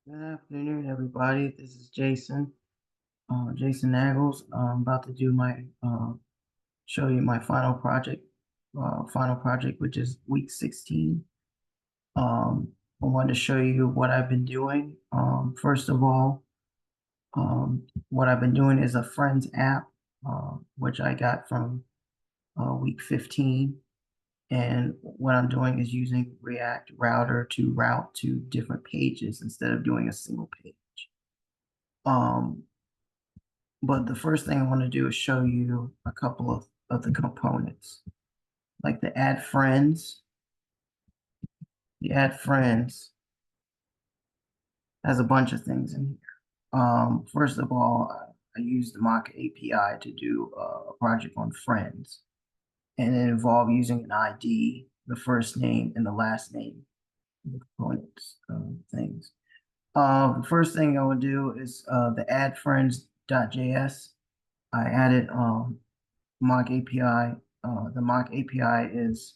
Good afternoon, everybody. This is Jason, Jason Nagels. I'm about to do show you my final project, which is week 16. I wanted to show you what I've been doing. First of all, what I've been doing is a Friends app, which I got from week 15. And what I'm doing is using React Router to route to different pages instead of doing a single page. Um, But the first thing I want to do is show you a couple of the components, like the add friends. The add friends has a bunch of things in here. First of all, I use the mock API to do a project on friends, and it involved using an ID, the first name and the last name, the components things. The first thing I would do is the add friends.js. I added mock API. The mock API is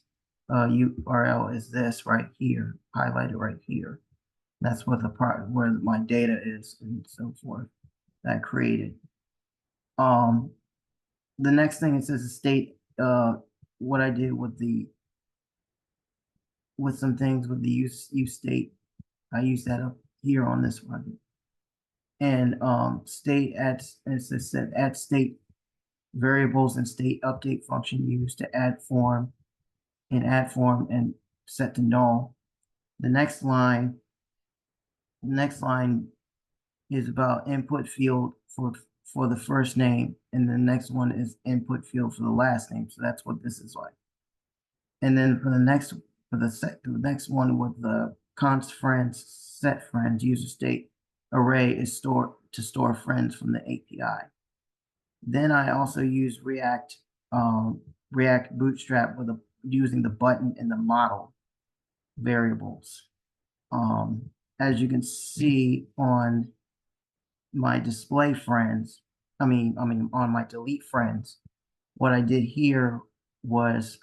URL is this right here, highlighted right here. That's what where my data is and so forth that I created. Um, the next thing it says is state what I did with some things with the use state. I use that up here on this one. And state adds it says set add state variables and state update function used to add form and set to null. The next line is about input field for the first name, and the next one is input field for the last name. So that's what this is like. And then for the next one with the const friends, set friends, user state array is stored to store friends from the API. Then I also use React Bootstrap using the button and the model variables. As you can see on my display friends, on my delete friends, what I did here was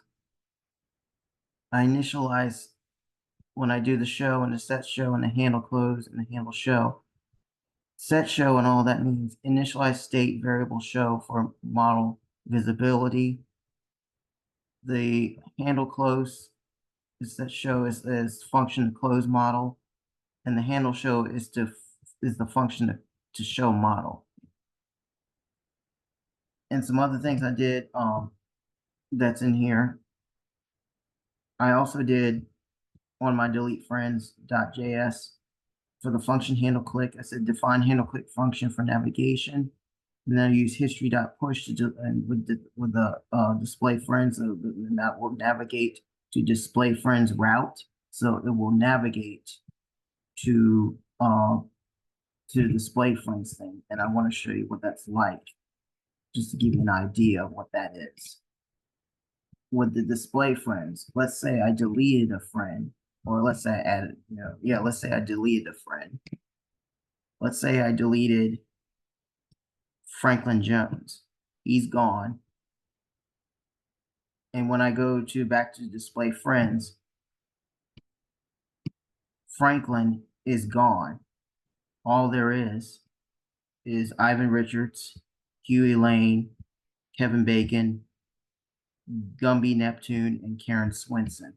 I initialize when I do the show and the set show and the handle close and the handle show. Set show and all that means initialize state variable show for model visibility. The handle close is that show is function to close model, and the handle show is the function to show model. And some other things I did that's in here. I also did on my delete friends.js for the function handle click. I said define handle click function for navigation. And then I use history.push to do and with the display friends, and that will navigate to display friends route. So it will navigate to the display friends thing. And I want to show you what that's like, just to give you an idea of what that is. With the display friends, let's say I deleted a friend, or let's say I added, let's say I deleted a friend. Let's say I deleted Franklin Jones. He's gone. And when I go back to display friends, Franklin is gone. All there is Ivan Richards, Huey Lane, Kevin Bacon, Gumby Neptune, and Karen Swinson.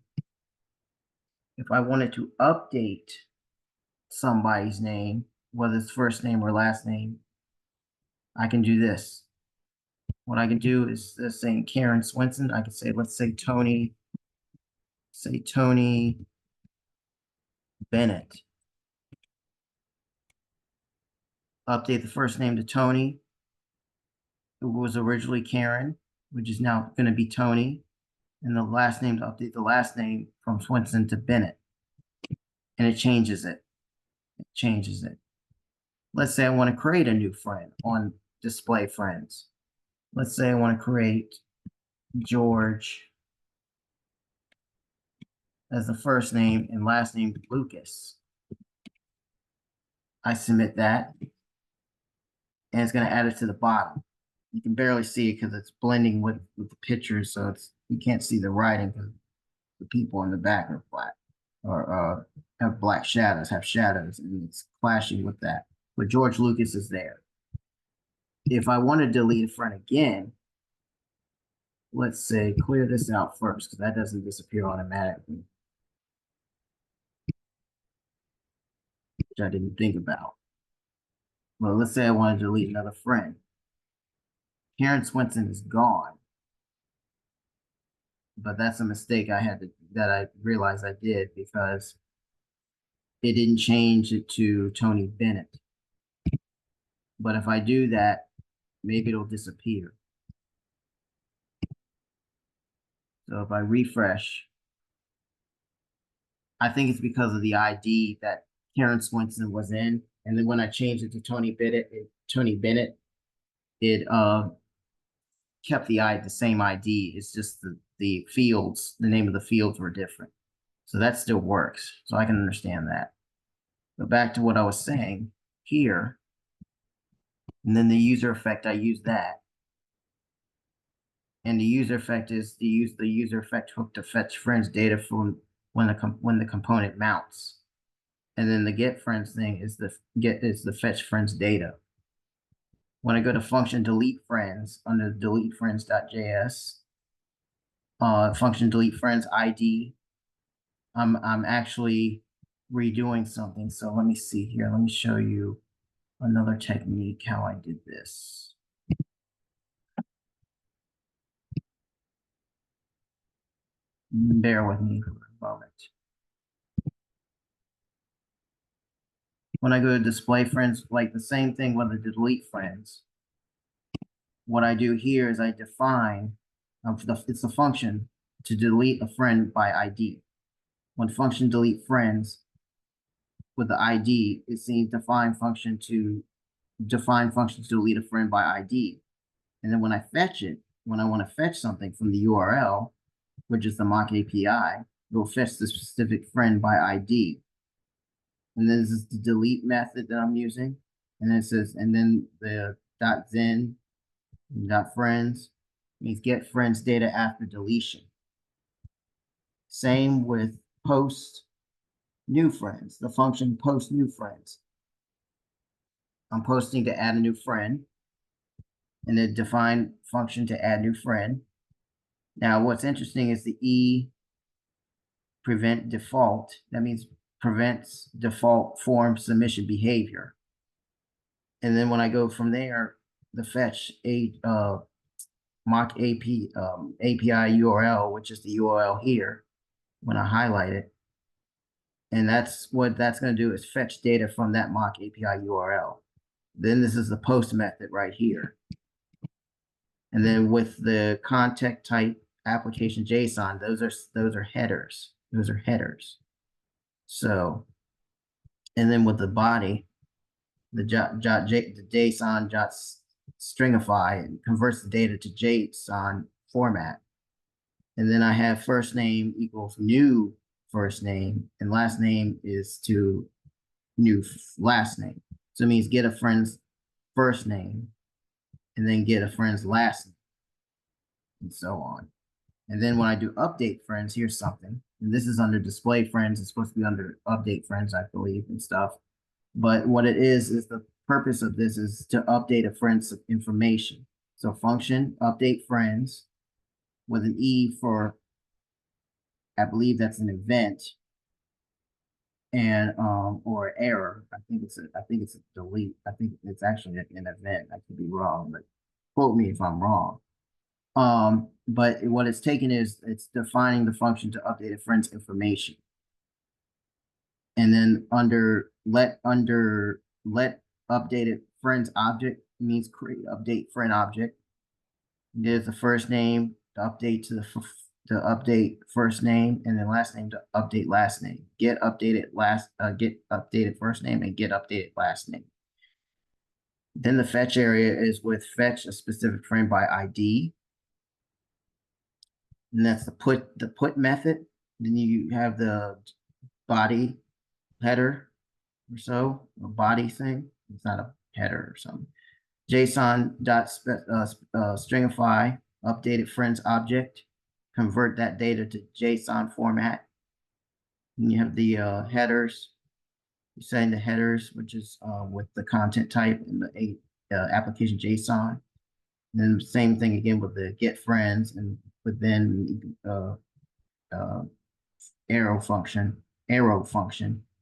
If I wanted to update somebody's name, whether it's first name or last name, I can do this. What I can do is saying Karen Swinson, I can say, let's say Tony Bennett. Update the first name to Tony, who was originally Karen, which is now going to be Tony, and the last name to update the last name from Swinson to Bennett. And it changes it. Let's say I want to create a new friend on display friends. Let's say I want to create George as the first name and last name Lucas. I submit that, and it's going to add it to the bottom. You can barely see it because it's blending with the pictures, so you can't see the writing because the people in the back are black. or have black shadows, have shadows, and it's clashing with that. But George Lucas is there. If I want to delete a friend again, let's say clear this out first, because that doesn't disappear automatically, which I didn't think about. Well, let's say I want to delete another friend. Karen Swinson is gone, but that's a mistake that I realized I did because it didn't change it to Tony Bennett. But if I do that, maybe it'll disappear. So if I refresh, I think it's because of the ID that Karen Swinson was in. And then when I changed it to Tony Bennett, it kept the same ID. It's just the fields, the name of the fields were different. So that still works. So I can understand that. But back to what I was saying here, and then the user effect, I use that. And the user effect is to use the user effect hook to fetch friends data from when the component mounts. And then the get friends thing is the fetch friends data. When I go to function delete friends under delete friends.js, function delete friends ID, I'm actually redoing something. So let me see here. Let me show you another technique how I did this. Bear with me for a moment. When I go to display friends, like the same thing with the delete friends, what I do here is I define, it's a function to delete a friend by ID. When function delete friends with the ID, it's the define function to delete a friend by ID. And then when I fetch it, when I want to fetch something from the URL, which is the mock API, it will fetch the specific friend by ID. And then this is the delete method that I'm using. And then it says, and then the .zen, .friends means get friends data after deletion. Same with post new friends, the function post new friends. I'm posting to add a new friend, and the define function to add new friend. Now, what's interesting is the E prevent default. That means prevents default form submission behavior. And then when I go from there, the fetch mock API URL, which is the URL here, when I highlight it, and that's what that's going to do is fetch data from that mock API URL. Then this is the post method right here. And then with the context type application JSON, those are headers. Those are headers. So, and then with the body, the JSON stringify and converts the data to JSON format. And then I have first name equals new first name, and last name is to new last name. So it means get a friend's first name and then get a friend's last name and so on. And then when I do update friends, here's something. And this is under display friends. It's supposed to be under update friends, I believe, and stuff. But what it is the purpose of this is to update a friend's information. So function update friends with an E for, I believe that's an event, and or error. I think it's a delete. I think it's actually an event. I could be wrong, but quote me if I'm wrong. But what it's taking is it's defining the function to update a friend's information. And then under let updated friends object means create update friend object. There's the first name to update to the update first name, and then last name to update last name. Get updated first name and get updated last name. Then the fetch area is with fetch a specific friend by ID. And that's the put method. Then you have the body header or so, a body thing. It's not a header or something. JSON stringify updated friends object, convert that data to JSON format. And you have the headers. You're setting the headers, which is with the content type and the application JSON. And then same thing again with the get friends and within arrow function,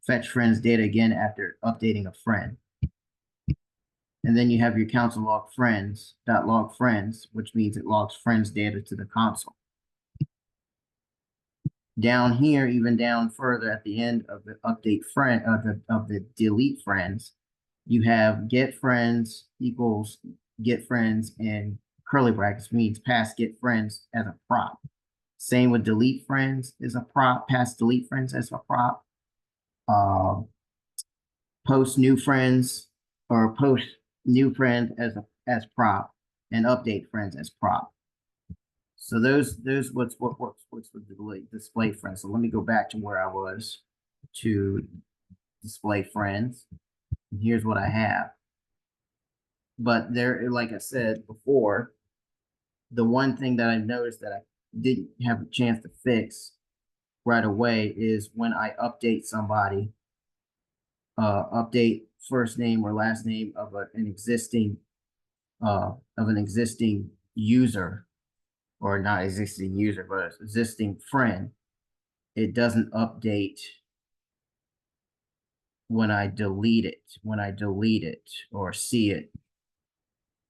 fetch friends data again after updating a friend. And then you have your console log friends, .log friends, which means it logs friends data to the console. Down here, even down further at the end of the update friend of the delete friends, you have get friends equals get friends in curly brackets means pass get friends as a prop. Same with delete friends is a prop, pass delete friends as a prop. Post new friends or post new friend as prop and update friends as prop. So those what's the display friends. So let me go back to where I was to display friends. And here's what I have. But there, like I said before, the one thing that I noticed that I didn't have a chance to fix right away is when I update somebody, update first name or last name of an existing user, or not existing user, but existing friend. It doesn't update when I delete it. When I delete it or see it,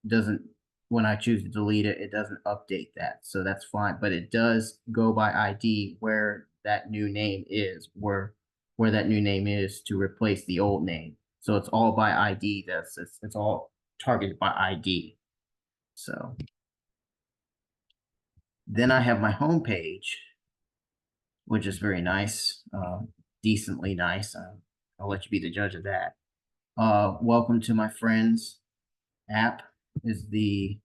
doesn't, when I choose to delete it, it doesn't update that. So that's fine, but it does go by ID where that new name is, where that new name is to replace the old name. So it's all by ID. It's all targeted by ID. So then I have my home page, which is very nice, decently nice. I'll let you be the judge of that. Welcome to my friends app is the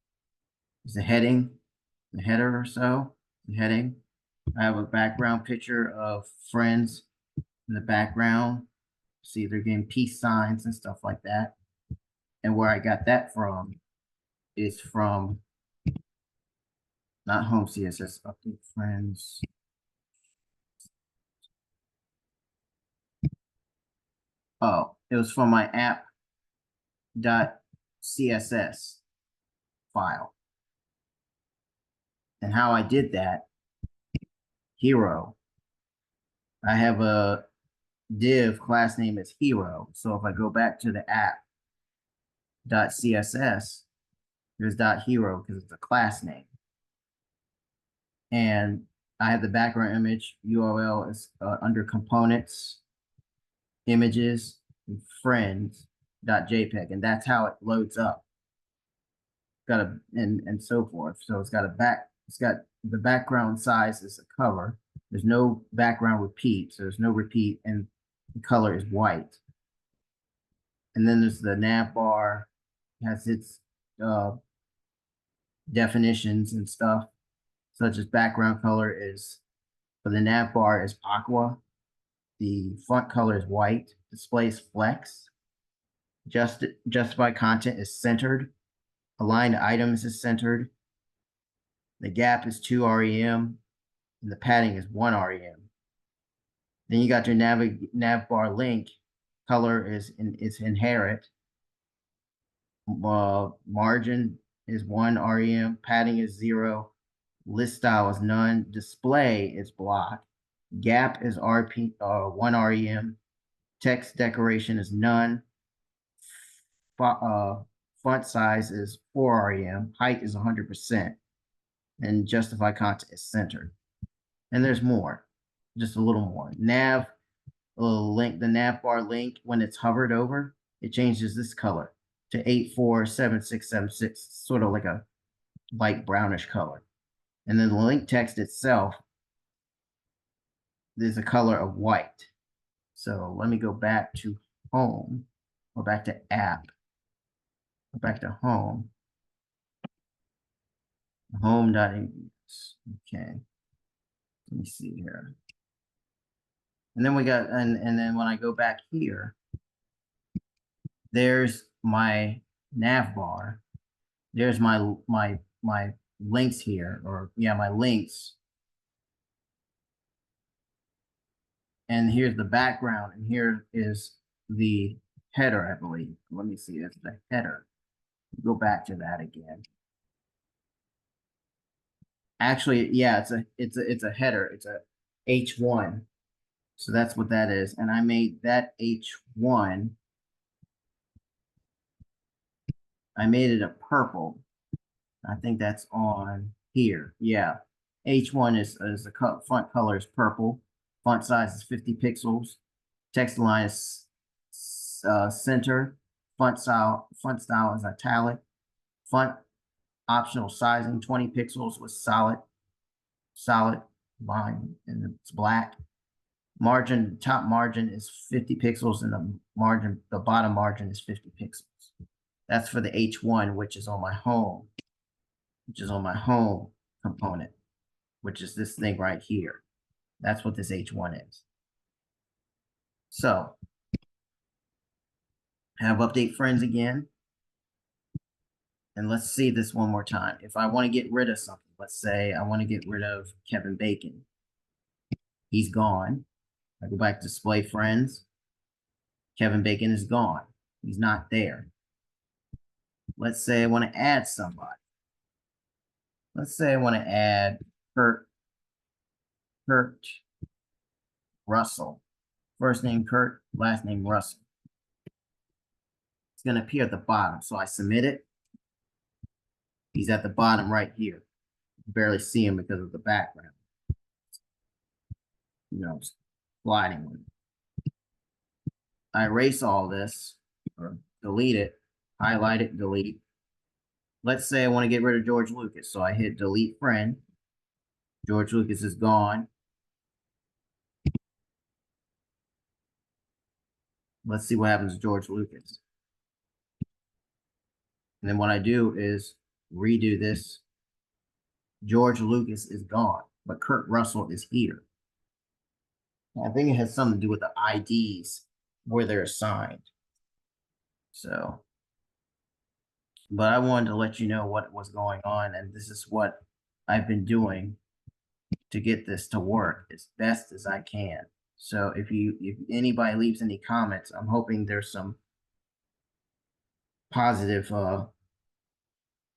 heading, the header or so, the heading. I have a background picture of friends in the background. See, they're getting peace signs and stuff like that. And where I got that from is from not home CSS, update friends. Oh, it was from my app.css file. And how I did that, hero. I have a div class name is hero. So if I go back to the app.css, there's .hero because it's a class name. And I have the background image URL is under components, images, and friends.jpg, and that's how it loads up. Got a and so forth. So it's got the background size is a cover. There's no background repeat, so there's no repeat, and the color is white. And then there's the nav bar, has its definitions and stuff, such as background color is, for the nav bar is aqua, the font color is white, displays flex, justify content is centered, aligned items is centered, the gap is 2 rem, and the padding is 1 rem. Then you got your nav bar link, color is inherit, margin is 1 rem, padding is 0, list style is none, display is block, gap is 1 rem, text decoration is none, font size is 4 rem, height is 100%, and justify content is centered. And there's more, just a little more. Nav link, the nav bar link, when it's hovered over, it changes this color to 847676, sort of like a light brownish color. And then the link text itself, there's a color of white. So let me go back to home, or back to app, or back to home. Home.abs. Okay. Let me see here. And then we got, and then when I go back here, there's my nav bar. There's my links here, or yeah, my links. And here's the background, and here is the header, I believe. Let me see, that's the header. Go back to that again. Actually, yeah, it's a header. It's a H1. So that's what that is. And I made that H1. I made it a purple. I think that's on here. Yeah. H1 is the font color is purple. Font size is 50 pixels. Text line is center. Font style is italic. Font optional sizing 20 pixels with solid line, and it's black. Margin, top margin is 50 pixels, and the bottom margin is 50 pixels. That's for the H1, which is on my home component, which is this thing right here. That's what this H1 is. So have update friends again. And let's see this one more time. If I want to get rid of something, let's say I want to get rid of Kevin Bacon. He's gone. I go back to display friends. Kevin Bacon is gone. He's not there. Let's say I want to add somebody. Let's say I want to add Kurt Russell. First name Kurt, last name Russell. It's going to appear at the bottom. So I submit it. He's at the bottom right here. You barely see him because of the background. You know, sliding with it. I erase all this or delete it, highlight it, delete. Let's say I want to get rid of George Lucas. So I hit delete friend. George Lucas is gone. Let's see what happens to George Lucas. And then what I do is redo this. George Lucas is gone, but Kurt Russell is here. I think it has something to do with the IDs where they're assigned. So, but I wanted to let you know what was going on, and this is what I've been doing to get this to work as best as I can. So if anybody leaves any comments, I'm hoping there's some positive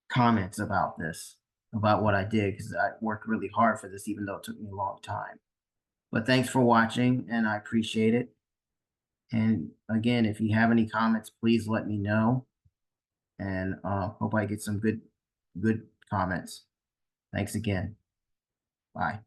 comments about this, about what I did, because I worked really hard for this, even though it took me a long time. But thanks for watching, and I appreciate it. And again, if you have any comments, please let me know. And hope I get some good comments. Thanks again. Bye.